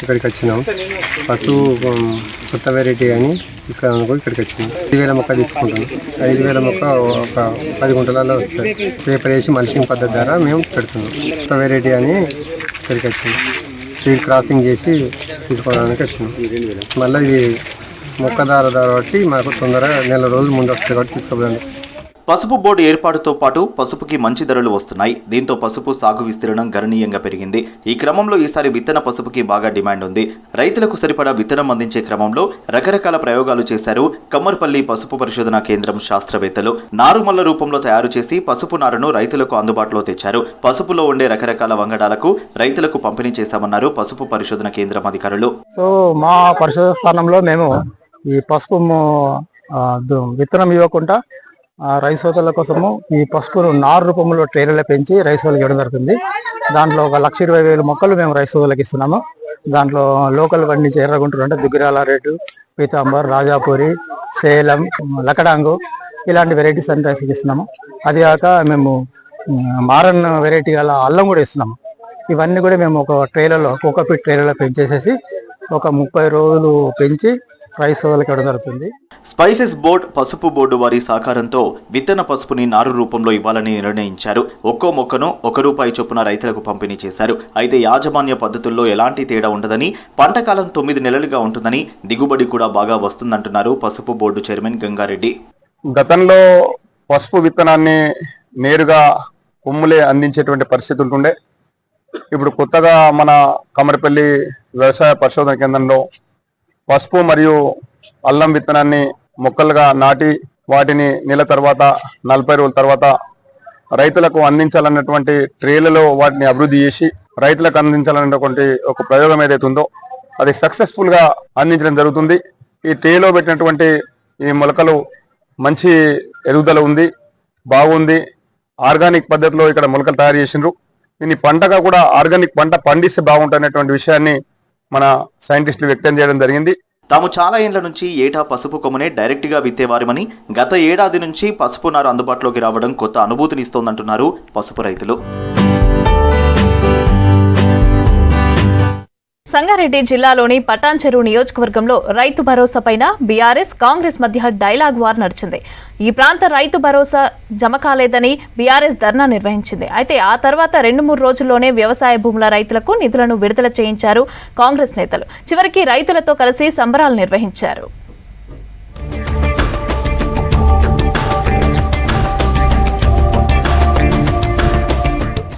ఇక్కడికి వచ్చినాం. పసుపు కొత్త వెరైటీ అని తీసుకోవడానికి ఇక్కడికి వచ్చినాం. 5,000 మొక్క తీసుకుంటాం. 5,000 మొక్క ఒక 10 గుంటలలో వస్తుంది. పేపర్ వేసి మల్చింగ్ పద్ధతి ద్వారా మేము పెడుతున్నాం. కొత్త వెరైటీ అని ఇక్కడికి వచ్చినాం. సీడ్ క్రాసింగ్ చేసి తీసుకోవడానికి వచ్చినాం. మళ్ళీ ఇది మొక్క ధర బట్టి మాకు తొందరగా 1 రోజుల ముందు వస్తుంది కాబట్టి తీసుకోవాలి. పసుపు బోర్డు ఏర్పాటుతో పాటు పసుపుకి మంచి ధరలు వస్తున్నాయి. దీంతో పసుపు సాగు విస్తీర్ణం గణనీయంగా పెరిగింది. ఈ క్రమంలో ఈసారి విత్తన పసుపుకి బాగా డిమాండ్ ఉంది. రైతులకు సరిపడా విత్తనం అందించే క్రమంలో రకరకాల ప్రయోగాలు చేశారు కమ్మర్పల్లి పసుపు పరిశోధన కేంద్రం శాస్త్రవేత్తలు. నారుమల్ల రూపంలో తయారు చేసి పసుపు నారును రైతులకు అందుబాటులో తెచ్చారు. పసుపులో ఉండే రకరకాల వంగడాలకు రైతులకు పంపిణీ చేశామన్నారు పసుపు పరిశోధన కేంద్రం అధికారులు. సో మా పరిశోధన స్థానంలో మేము ఈ పసుపు విత్తనం ఇవ్వకుండా రైస్ సోదరుల కోసము ఈ పసుపును నారు రూపంలో ట్రైలర్లో పెంచి రైస్ సోదరులకు ఇవ్వడం జరుగుతుంది. దాంట్లో 1,20,000 మొక్కలు మేము రైస్ సోదరులకు ఇస్తున్నాము. దాంట్లో లోకల్ పండించే ఎర్రగుంటూరు అంటే దుగ్గిరాల రేటు, పీతాంబర్, రాజాపూరి, సేలం, లకడాంగు ఇలాంటి వెరైటీస్ అన్ని రైస్కి ఇస్తున్నాము. అది కాక మేము మారన్ వెరైటీ గల అల్లం కూడా ఇస్తున్నాము. ఇవన్నీ కూడా మేము ఒక ట్రైలర్లో కోకోపీట్ ట్రైలర్లో పెంచేసేసి ఒక 30 రోజులు పెంచి రైస్ సోదరులకు ఇవ్వడం జరుగుతుంది. స్పైసెస్ బోర్డ్, పసుపు బోర్డు వారి సహకారంతో విత్తన పసుపుని నారు రూపంలో ఇవ్వాలని నిర్ణయించారు. ఒక్కో మొక్కను ₹1 చొప్పున రైతులకు పంపిణీ చేశారు. అయితే యాజమాన్య పద్ధతుల్లో ఎలాంటి తేడా ఉండదని, పంట కాలం 9 నెలలుగా ఉంటుందని, దిగుబడి కూడా బాగా వస్తుందంటున్నారు పసుపు బోర్డు చైర్మన్ గంగారెడ్డి. గతంలో పసుపు విత్తనాన్ని నేరుగా కొమ్ములే అందించేటువంటి పరిస్థితి ఉంటుండే. ఇప్పుడు కొత్తగా మన కమ్మరిపల్లి వ్యవసాయ పరిశోధన కేంద్రంలో పసుపు మరియు అల్లం విత్తనాన్ని మొక్కలుగా నాటి వాటిని నెల తర్వాత 40 రోజుల తర్వాత రైతులకు అందించాలన్నటువంటి ట్రేలలో వాటిని అభివృద్ధి చేసి రైతులకు అందించాలన్నటువంటి ఒక ప్రయోగం ఏదైతే ఉందో అది సక్సెస్ఫుల్గా అందించడం జరుగుతుంది. ఈ ట్రేలో పెట్టినటువంటి ఈ మొలకలు మంచి ఎదుగుదల ఉంది, బాగుంది. ఆర్గానిక్ పద్ధతిలో ఇక్కడ మొలకలు తయారు చేసిండ్రు. దీన్ని పంటగా కూడా ఆర్గానిక్ పంట పండిస్తే బాగుంటుందనేటువంటి విషయాన్ని మన సైంటిస్టులు వ్యక్తం చేయడం జరిగింది. తాము చాలా ఏళ్ల నుంచి ఏటా పసుపు కొమ్మునే డైరెక్ట్గా విత్తేవారమని, గత ఏడాది నుంచి పసుపు నారు అందుబాటులోకి రావడం కొత్త అనుభూతినిస్తోందంటున్నారు పసుపు రైతులు. సంగారెడ్డి జిల్లాలోని పటాన్చెరు నియోజకవర్గంలో రైతు భరోసా పైన బీఆర్ఎస్ కాంగ్రెస్ మధ్య డైలాగ్ వార్ నడిచింది. ఈ ప్రాంత రైతు భరోసా జమ కాలేదని బీఆర్ఎస్ ధర్నా నిర్వహించింది. అయితే ఆ తర్వాత 2-3 రోజుల్లోనే వ్యవసాయ భూముల రైతులకు నిధులను విడుదల చేయించారు కాంగ్రెస్ నేతలు. చివరికి రైతులతో కలిసి సంబరాలు నిర్వహించారు.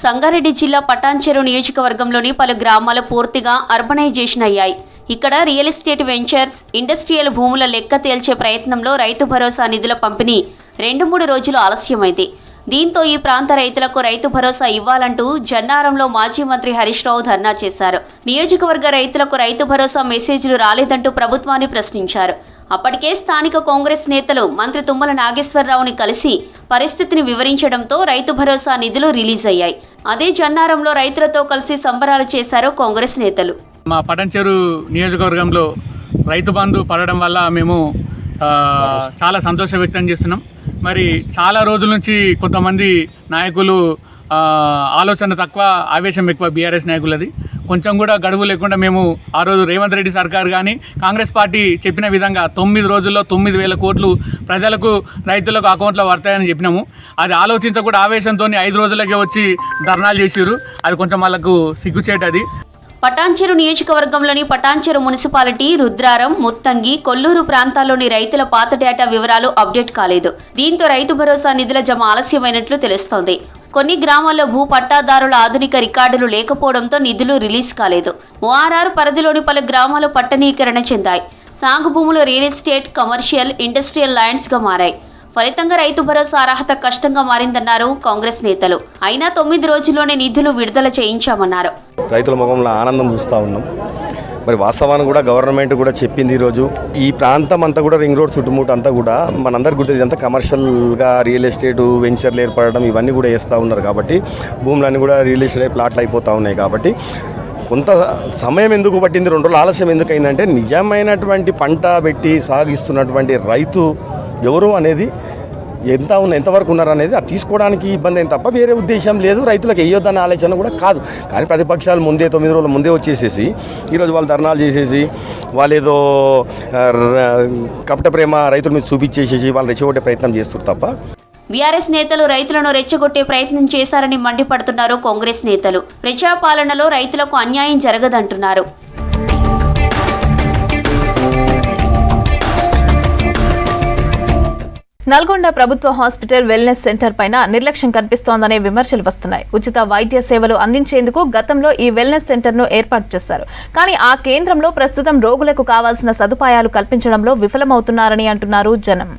సంగారెడ్డి జిల్లా పటాన్చెరు నియోజకవర్గంలోని పలు గ్రామాలు పూర్తిగా అర్బనైజేషన్ అయ్యాయి. ఇక్కడ రియల్ ఎస్టేట్ వెంచర్స్, ఇండస్ట్రియల్ భూముల లెక్క తేల్చే ప్రయత్నంలో రైతు భరోసా నిధుల పంపిణీ 2-3 రోజులు ఆలస్యమైంది. దీంతో ఈ ప్రాంత రైతులకు రైతు భరోసా ఇవ్వాలంటూ జన్నారంలో మాజీ మంత్రి హరీష్ రావు ధర్నా చేశారు. నియోజకవర్గ రైతులకు రైతు భరోసా మెసేజ్లు రాలేదంటూ ప్రభుత్వాన్ని ప్రశ్నించారు. అప్పటికే స్థానిక కాంగ్రెస్ నేతలు మంత్రి తుమ్మల నాగేశ్వరరావుని కలిసి పరిస్థితిని వివరించడంతో రైతు భరోసా నిధులు రిలీజ్ అయ్యాయి. అదే జన్నారంలో రైతులతో కలిసి సంబరాలు చేశారు కాంగ్రెస్ నేతలు. మా పటాన్చెరు నియోజకవర్గంలో రైతు బంధు పడడం వల్ల మేము చాలా సంతోషం వ్యక్తం చేస్తున్నాం. మరి చాలా రోజుల నుంచి కొంతమంది నాయకులు ఆలోచన తక్కువ, ఆవేశం ఎక్కువ బీఆర్ఎస్ నాయకులది. కొంచెం కూడా గడువు లేకుండా మేము ఆ రోజు రేవంత్ రెడ్డి సర్కార్ కానీ కాంగ్రెస్ పార్టీ చెప్పిన విధంగా 9 రోజుల్లో 9,000 కోట్లు ప్రజలకు, రైతులకు అకౌంట్లో పడతాయని చెప్పినాము. అది ఆలోచించకుండా ఆవేశంతో 5 రోజులకే వచ్చి ధర్నాలు చేసిరు. అది కొంచెం వాళ్ళకు సిగ్గుచేటది. పటాన్చెరు నియోజకవర్గంలోని పటాన్చెరు మున్సిపాలిటీ, రుద్రారం, ముత్తంగి, కొల్లూరు ప్రాంతాల్లోని రైతుల పాత డేటా వివరాలు అప్డేట్ కాలేదు. దీంతో రైతు భరోసా నిధుల జమ ఆలస్యమైనట్లు తెలుస్తోంది. కొన్ని గ్రామాల్లో భూ పట్టాదారుల ఆధునిక రికార్డులు లేకపోవడంతో నిధులు రిలీజ్ కాలేదు. ఓఆర్ఆర్ పరిధిలోని పలు గ్రామాలు పట్టణీకరణ చెందాయి. సాగు భూములు రియల్ ఎస్టేట్, కమర్షియల్, ఇండస్ట్రియల్ ల్యాండ్స్గా మారాయి. ఫలితంగా రైతు భరోసా అర్హత కష్టంగా మారిందన్నారు కాంగ్రెస్ నేతలు. అయినా 9 రోజుల్లోనే నిధులు విడుదల చేయించామన్నారు. రైతుల ముఖంలో ఆనందం చూస్తూ ఉన్నాం. మరి వాస్తవాన్ని కూడా గవర్నమెంట్ కూడా చెప్పింది. ఈరోజు ఈ ప్రాంతం అంతా కూడా రింగ్ రోడ్ చుట్టుముట్టు అంతా కూడా మనందరికీ గుర్తుంది, ఇదంతా కమర్షియల్గా రియల్ ఎస్టేట్ వెంచర్లు ఏర్పడడం ఇవన్నీ కూడా వేస్తూ ఉన్నారు. కాబట్టి భూములన్నీ కూడా రియల్ ఎస్టేట్ ప్లాట్లు అయిపోతూ ఉన్నాయి. కాబట్టి కొంత సమయం ఎందుకు పట్టింది, 2 రోజులు ఆలస్యం ఎందుకు అయిందంటే నిజమైనటువంటి పంట పెట్టి సాగిస్తున్నటువంటి రైతు ఎవరు అనేది ఎంతవరకు ఉన్నారు అనేది అది తీసుకోవడానికి ఇబ్బంది అయింది తప్ప వేరే ఉద్దేశం లేదు. రైతులకు వేయొద్దనే ఆలోచన కూడా కాదు. కానీ ప్రతిపక్షాలు ముందే 9 రోజుల ముందే వచ్చేసేసి ఈరోజు వాళ్ళు ధర్నాలు చేసేసి వాళ్ళు ఏదో కపట ప్రేమ రైతుల మీద చూపించేసేసి వాళ్ళు రెచ్చగొట్టే ప్రయత్నం చేస్తారు తప్ప. బీఆర్ఎస్ నేతలు రైతులను రెచ్చగొట్టే ప్రయత్నం చేశారని మండిపడుతున్నారు కాంగ్రెస్ నేతలు. ప్రజాపాలనలో రైతులకు అన్యాయం జరగదంటున్నారు. నల్గొండ ప్రభుత్వ హాస్పిటల్ వెల్నెస్ సెంటర్ పైన నిర్లక్ష్యం కనిపిస్తోందనే విమర్శలు వస్తున్నాయి. ఉచిత వైద్య సేవలు అందించేందుకు గతంలో ఈ వెల్నెస్ సెంటర్ను ఏర్పాటు చేశారు. కానీ ఆ కేంద్రంలో ప్రస్తుతం రోగులకు కావాల్సిన సదుపాయాలు కల్పించడంలో విఫలమవుతున్నారని అంటున్నారు జనం.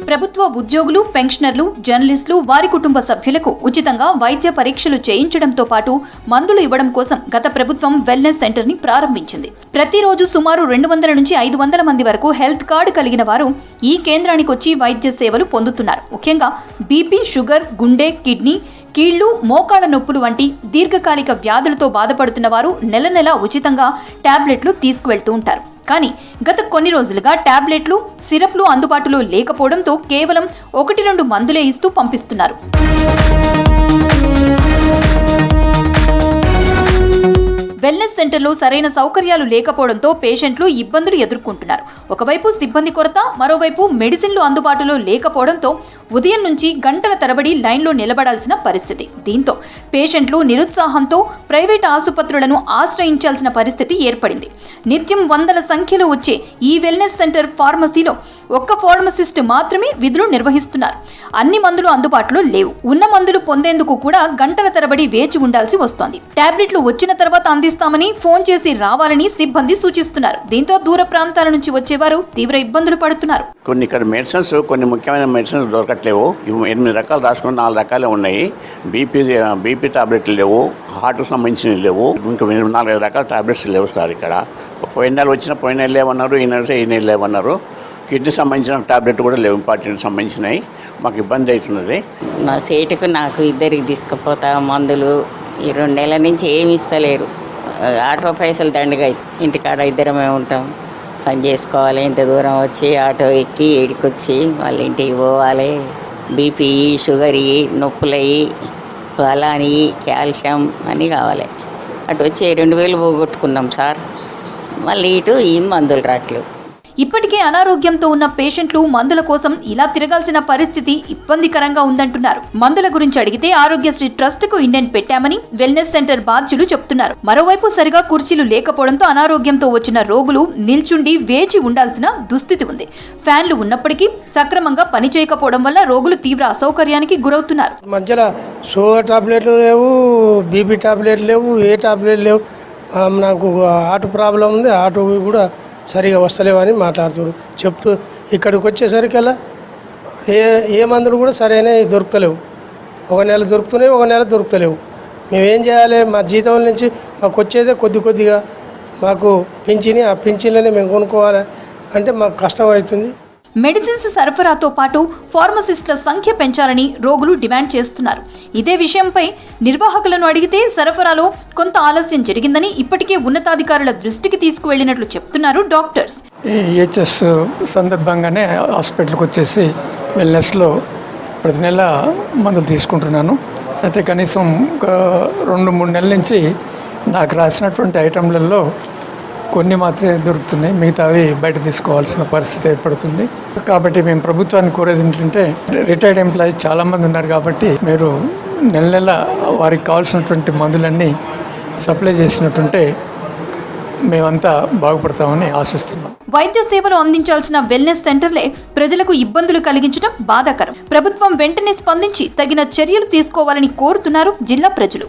ప్రభుత్వ ఉద్యోగులు, పెన్షనర్లు, జర్నలిస్టులు, వారి కుటుంబ సభ్యులకు ఉచితంగా వైద్య పరీక్షలు చేయించడంతో పాటు మందులు ఇవ్వడం కోసం గత ప్రభుత్వం వెల్నెస్ సెంటర్ ని ప్రారంభించింది. ప్రతిరోజు సుమారు 200 నుంచి 500 మంది వరకు హెల్త్ కార్డు కలిగిన వారు ఈ కేంద్రానికి వచ్చి వైద్య సేవలు పొందుతున్నారు. ముఖ్యంగా బీపీ, షుగర్, గుండె, కిడ్నీ, కీళ్లు, మోకాళ్ల నొప్పులు వంటి దీర్ఘకాలిక వ్యాధులతో బాధపడుతున్న వారు నెల ఉచితంగా టాబ్లెట్లు తీసుకువెళ్తూ ఉంటారు. కానీ గత కొన్ని రోజులుగా టాబ్లెట్లు, సిరప్లు అందుబాటులో లేకపోవడంతో కేవలం 1-2 మందులే ఇస్తూ పంపిస్తున్నారు. వెల్నెస్ సెంటర్లో సరైన సౌకర్యాలు లేకపోవడంతో పేషెంట్లు ఇబ్బందులు ఎదుర్కొంటున్నారు. ఒకవైపు సిబ్బంది కొరత, మరోవైపు మెడిసిన్లు అందుబాటులో లేకపోవడంతో ఉదయం నుంచి గంటల తరబడి లైన్లో నిలబడాల్సిన పరిస్థితి. దీంతో పేషెంట్లు నిరుత్సాహంతో ప్రైవేట్ ఆసుపత్రులను ఆశ్రయించాల్సిన పరిస్థితి ఏర్పడింది. నిత్యం 100ల సంఖ్యలో వచ్చే ఈ వెల్నెస్ సెంటర్ ఫార్మసీలో ఒక్క ఫార్మసిస్ట్ మాత్రమే విధులు నిర్వహిస్తున్నారు. అన్ని మందులు అందుబాటులో లేవు. ఉన్న మందులు పొందేందుకు కూడా గంటల తరబడి వేచి ఉండాల్సి వస్తోంది. టాబ్లెట్లు వచ్చిన తర్వాత అందిస్తామని ఫోన్ చేసి రావాలని సిబ్బంది సూచిస్తున్నారు. దీంతో దూర ప్రాంతాల నుంచి వచ్చేవారు తీవ్ర ఇబ్బందులు పడుతున్నారు. కొన్ని ఇక్కడ మెడిసిన్స్, కొన్ని ముఖ్యమైన మెడిసిన్స్ దొరకట్లేవు. 8 రకాలు రాసుకుని 4 రకాలే ఉన్నాయి. బీపీ టాబ్లెట్లు లేవు, హార్ట్కు సంబంధించినవి లేవు, ఇంకా 4 రకాల టాబ్లెట్స్ లేవు సార్. ఇక్కడ పోయిన నెల వచ్చిన పోయిన నెల లేవన్నారు, ఈ నెల లేవన్నారు. కిడ్నీ సంబంధించిన టాబ్లెట్ కూడా లేవు, ఇంపార్టెంట్ సంబంధించినవి. మాకు ఇబ్బంది అవుతున్నది. నా సేటుకు నాకు ఇద్దరికి తీసుకుపోతా మందులు ఈ 2 నెలల నుంచి ఏమి ఇస్తలేరు. ఆటో పైసలు దండగా ఇంటికాడ ఇద్దరమే ఉంటాం, పని చేసుకోవాలి. ఇంత దూరం వచ్చి ఆటో ఎక్కి ఏడికొచ్చి వాళ్ళ ఇంటికి పోవాలి. బీపీ, షుగర్, నొప్పులయ్యి, బలాని, కాల్షియం అన్నీ కావాలి. అటు వచ్చి 2000 పోగొట్టుకున్నాం సార్. మళ్ళీ ఇటు ఈ మందులు రావట్లేవు. ఇప్పటికే అనారోగ్యంతో ఉన్న పేషెంట్లు మందుల కోసం ఇలా తిరగాల్సిన పరిస్థితి ఇబ్బందికరంగా ఉందంటున్నారు. మందుల గురించి అడిగితే ఆరోగ్యశ్రీ ట్రస్ట్ కు ఇండెంట్ పెట్టామని వెల్నెస్ సెంటర్ బాధ్యులు చెప్తున్నారు. మరోవైపు సరిగా కుర్చీలు లేకపోవడంతో అనారోగ్యంతో వచ్చిన రోగులు నిల్చుండి వేచి ఉండాల్సిన దుస్థితి ఉంది. ఫ్యాన్లు ఉన్నప్పటికీ సక్రమంగా పనిచేయకపోవడం వల్ల రోగులు తీవ్ర అసౌకర్యానికి గురవుతున్నారు. మధ్యలో షుగర్ టాబ్లెట్లు లేవు, బీపీ టాబ్లెట్లు లేవు, ఏ టాబ్లెట్లు లేవు. నాకు హార్ట్ ప్రాబ్లం ఉంది, హార్ట్ కూడా సరిగా వస్తలేవని మాట్లాడుతారు చెప్తూ ఇక్కడికి వచ్చేసరికల్లా ఏ మందులు కూడా సరైన దొరుకుతలేవు. 1 నెల దొరుకుతున్నాయి, 1 నెల దొరుకుతలేవు. మేమేం చేయాలి? మా జీతం నుంచి మాకు వచ్చేదే కొద్దిగా మాకు పింఛని, ఆ పింఛన్లనే మేము కొనుక్కోవాలి అంటే మాకు కష్టం అవుతుంది. మెడిసిన్స్ సరఫరాతో పాటు ఫార్మసిస్టుల సంఖ్య పెంచాలని రోగులు డిమాండ్ చేస్తున్నారు. ఇదే విషయంపై నిర్వాహకులను అడిగితే సరఫరాలో కొంత ఆలస్యం జరిగిందని ఇప్పటికే ఉన్నతాధికారుల దృష్టికి తీసుకువెళ్లినట్లు చెప్తున్నారు డాక్టర్స్. ఈ EHS సందర్భంగానే హాస్పిటల్కి వచ్చేసి వెల్నెస్లో ప్రతి నెల మందులు తీసుకుంటున్నాను. అయితే కనీసం 2-3 నెలల నుంచి నాకు రాసినటువంటి ఐటమ్లలో కొన్ని మాత్రమే దొరుకుతున్నాయి, మిగతావి బయట తీసుకోవాల్సిన పరిస్థితి ఏర్పడుతుంది. కాబట్టి మేము ప్రభుత్వాన్ని కోరేది ఏంటంటే, రిటైర్డ్ ఎంప్లాయీస్ చాలామంది ఉన్నారు కాబట్టి మీరు నెల వారికి కావాల్సినటువంటి మందులన్నీ సప్లై చేసినట్టుంటే మేమంతా బాగుపడతామని ఆశిస్తున్నాం. వైద్య సేవలు అందించాల్సిన వెల్నెస్ సెంటర్లే ప్రజలకు ఇబ్బందులు కలిగించడం బాధాకరం. ప్రభుత్వం వెంటనే స్పందించి తగిన చర్యలు తీసుకోవాలని కోరుతున్నారు జిల్లా ప్రజలు.